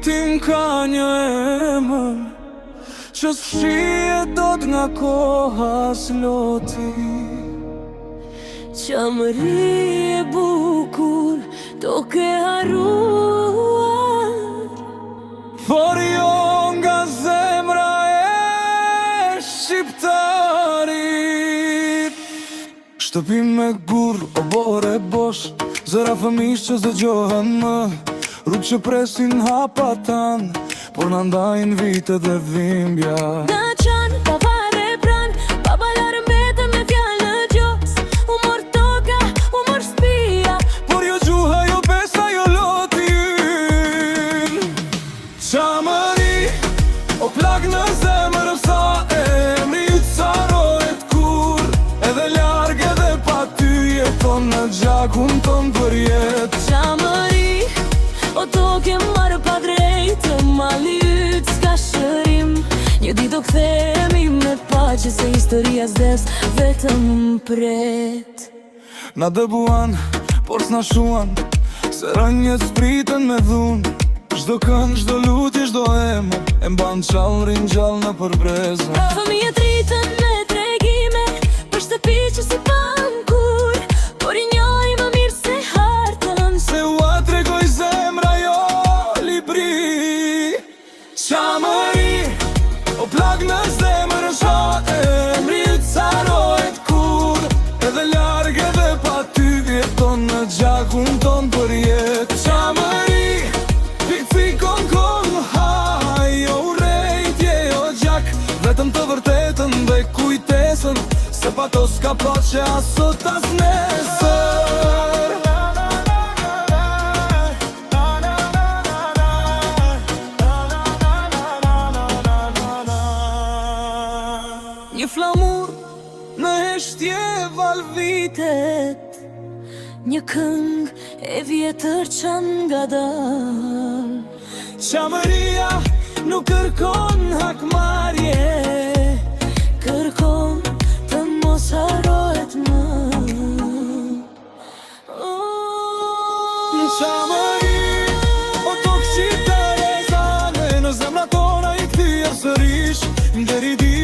tim ka një emër që s'fshihet dot nga koha s'loti. Qamëri e bukur to ke harruar, por jo nga zemra e shqiptarit. Shtëpi me gur, o bore bosh, zëra fëmish që s'dëgjohen më, rrugë që presin hapa tan, por na ndajnë vitet dhe dhimbja. na qan, pa vare pran, pa balarë mbete me fjallë në gjos. U mor toka, u mor spia, Por jo gjuha, jo besa, jo loti yn. Qamëri, o plak në zemër sa emri yt sarohet kur, edhe larg edhe pa ty jeton në gjakun ton për jet. qamëri, o toke marë pa drejtë, mali yt s'ka shërim. Një ditë do kthehemi me paqe, se historia s'des vetëm pret. Na dëbuan, por s'na shuan, se rënjet s'pritën me dhun. Çdo kënd, çdo lutje, çdo emër e mban qallë, rin gjallë në përbrezën. Fëmijët rritën me tregime për shtëpi që si pan kur, por i njoj më mirë se hartën. Se ua tregoj zemra jo libri. Qamëri, o plak në zemër sa emri yt sarohet kur, edhe larg edhe pa ty jeton në gjakun ton për jet. Qamëri, pikon kon, haj, jo urrejtje, jo gjak, vetëm të vërtetën dhe kujtesën, se pa to s'ka pace as sot as nesër. Një flamur Në heshtje valvitet, një këngë e vjetër që nga dal. qamëria nuk kërkon hakmarrje, Kërkon të mos harohet më. Në qamëri, o tokë shqiptare zane, në zemra tona i kthyer sërish, deri di